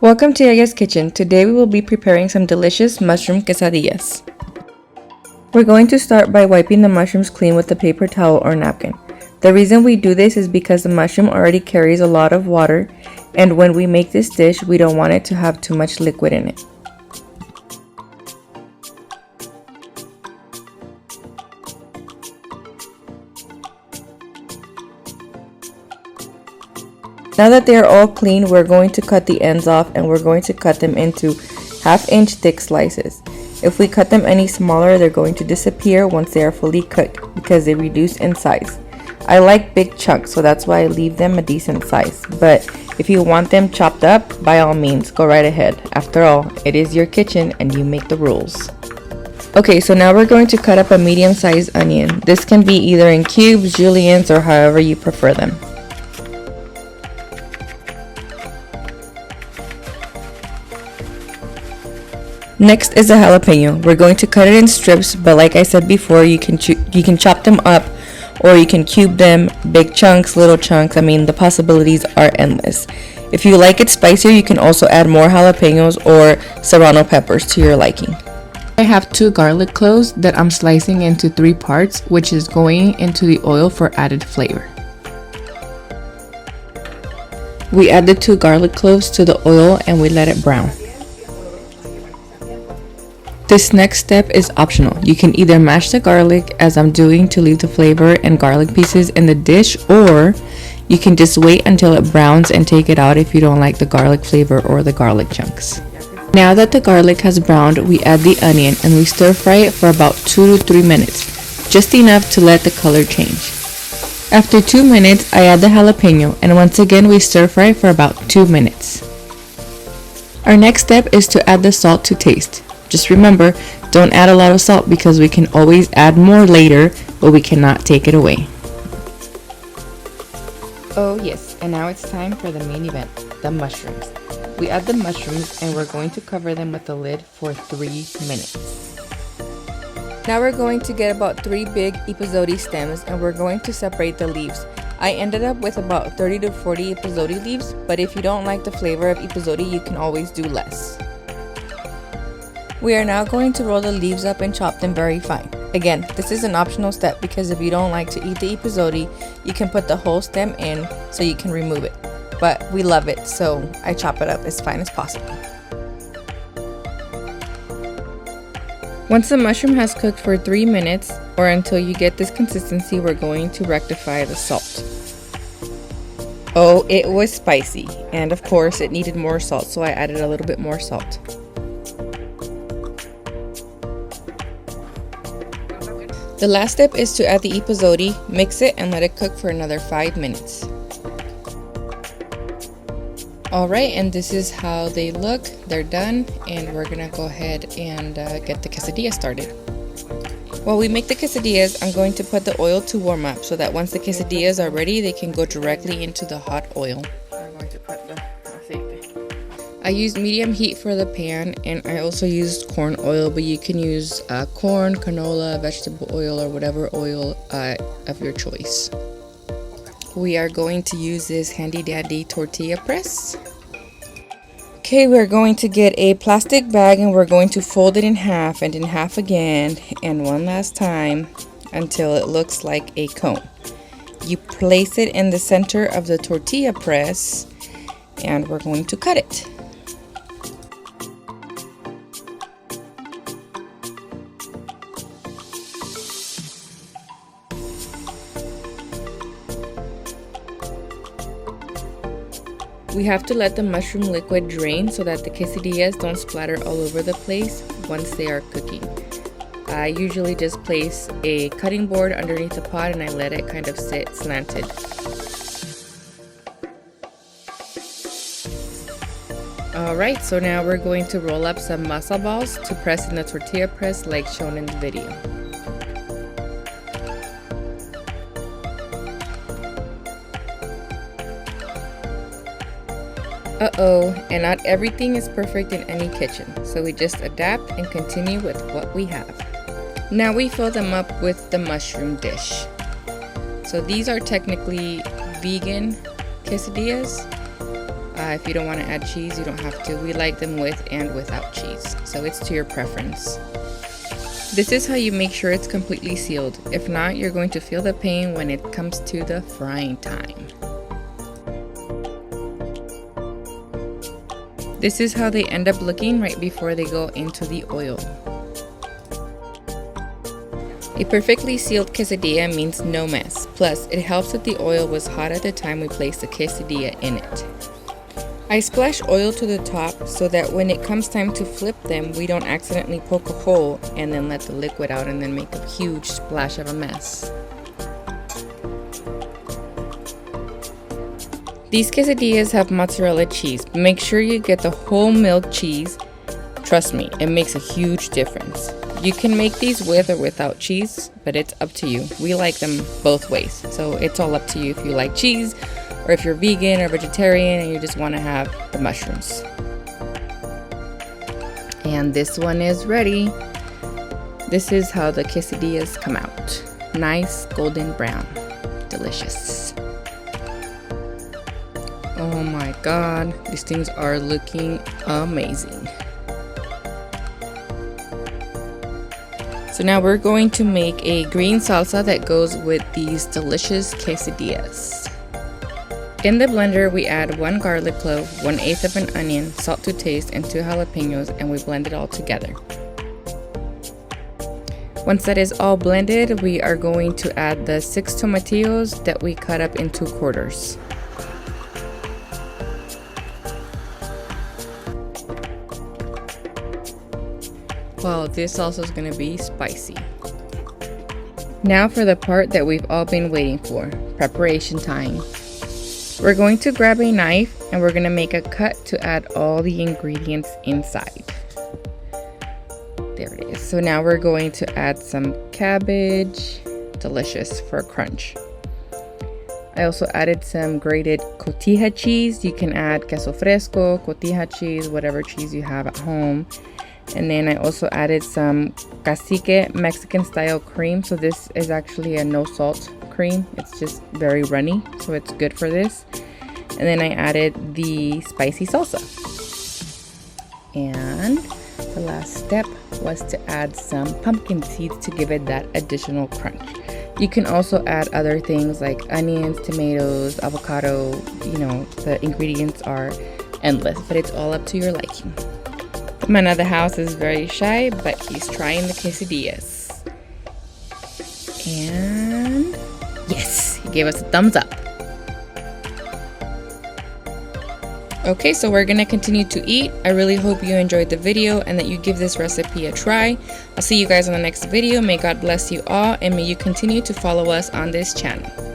Welcome to Yaya's Kitchen. Today we will be preparing some delicious mushroom quesadillas. We're going to start by wiping the mushrooms clean with a paper towel or napkin. The reason we do this is because the mushroom already carries a lot of water, and when we make this dish, we don't want it to have too much liquid in it. Now that they are all clean, we're going to cut the ends off and we're going to cut them into 1/2 inch thick slices. If we cut them any smaller, they're going to disappear once they are fully cooked because they reduce in size. I like big chunks, so that's why I leave them a decent size. But if you want them chopped up, by all means, go right ahead. After all, it is your kitchen and you make the rules. Okay, so now we're going to cut up a medium-sized onion. This can be either in cubes, juliennes, or however you prefer them. Next is a jalapeno. We're going to cut it in strips, but like I said before, you can chop them up or you can cube them, big chunks, little chunks. I mean, the possibilities are endless. If you like it spicier, you can also add more jalapenos or serrano peppers to your liking. I have 2 garlic cloves that I'm slicing into 3 parts, which is going into the oil for added flavor. We add the 2 garlic cloves to the oil and we let it brown. This next step is optional. You can either mash the garlic, as I'm doing, to leave the flavor and garlic pieces in the dish, or you can just wait until it browns and take it out if you don't like the garlic flavor or the garlic chunks. Now that the garlic has browned, we add the onion and we stir fry it for about 2 to 3 minutes, just enough to let the color change. After 2 minutes, I add the jalapeno and once again we stir fry for about 2 minutes. Our next step is to add the salt to taste. Just remember, don't add a lot of salt because we can always add more later, but we cannot take it away. Oh yes, and now it's time for the main event, the mushrooms. We add the mushrooms and we're going to cover them with the lid for 3 minutes. Now we're going to get about 3 big epazote stems and we're going to separate the leaves. I ended up with about 30 to 40 epazote leaves, but if you don't like the flavor of epazote, you can always do less. We are now going to roll the leaves up and chop them very fine. Again, this is an optional step because if you don't like to eat the epazote, you can put the whole stem in so you can remove it. But we love it, so I chop it up as fine as possible. Once the mushroom has cooked for 3 minutes or until you get this consistency, we're going to rectify the salt. Oh, it was spicy, and of course it needed more salt, so I added a little bit more salt. The last step is to add the epazote, mix it, and let it cook for another 5 minutes. Alright, and this is how they look. They're done, and we're gonna go ahead and get the quesadilla started. While we make the quesadillas, I'm going to put the oil to warm up so that once the quesadillas are ready, they can go directly into the hot oil. I'm going to put the aceite. I used medium heat for the pan, and I also used corn oil, but you can use corn, canola, vegetable oil, or whatever oil of your choice. We are going to use this handy dandy tortilla press. Okay, we're going to get a plastic bag and we're going to fold it in half and in half again and one last time until it looks like a cone. You place it in the center of the tortilla press and we're going to cut it. We have to let the mushroom liquid drain so that the quesadillas don't splatter all over the place once they are cooking. I usually just place a cutting board underneath the pot and I let it kind of sit slanted. Alright, so now we're going to roll up some masa balls to press in the tortilla press like shown in the video. And not everything is perfect in any kitchen, so we just adapt and continue with what we have. Now we fill them up with the mushroom dish. So these are technically vegan quesadillas. If you don't want to add cheese, you don't have to. We like them with and without cheese, so it's to your preference. This is how you make sure it's completely sealed. If not, you're going to feel the pain when it comes to the frying time. This is how they end up looking right before they go into the oil. A perfectly sealed quesadilla means no mess. Plus, it helps that the oil was hot at the time we placed the quesadilla in it. I splash oil to the top so that when it comes time to flip them, we don't accidentally poke a hole and then let the liquid out and then make a huge splash of a mess. These quesadillas have mozzarella cheese, but make sure you get the whole milk cheese. Trust me, it makes a huge difference. You can make these with or without cheese, but it's up to you. We like them both ways, so it's all up to you if you like cheese or if you're vegan or vegetarian and you just want to have the mushrooms. And this one is ready. This is how the quesadillas come out. Nice golden brown. Delicious. Oh my god, these things are looking amazing. So now we're going to make a green salsa that goes with these delicious quesadillas. In the blender, we add 1 garlic clove, 1/8 of an onion, salt to taste, and 2 jalapenos, and we blend it all together. Once that is all blended, we are going to add the 6 tomatillos that we cut up into quarters. Wow, this salsa is going to be spicy. Now for the part that we've all been waiting for, preparation time. We're going to grab a knife and we're going to make a cut to add all the ingredients inside. There it is. So now we're going to add some cabbage, delicious for a crunch. I also added some grated tortilla cheese. You can add queso fresco, tortilla cheese, whatever cheese you have at home. And then I also added some cacique Mexican style cream. So this is actually a no salt cream. It's just very runny, so it's good for this. And then I added the spicy salsa. And the last step was to add some pumpkin seeds to give it that additional crunch. You can also add other things like onions, tomatoes, avocado. You know, the ingredients are endless, but it's all up to your liking. The man of the house is very shy, but he's trying the quesadillas. And yes, he gave us a thumbs up. Okay, so we're gonna continue to eat. I really hope you enjoyed the video and that you give this recipe a try. I'll see you guys on the next video. May God bless you all and may you continue to follow us on this channel.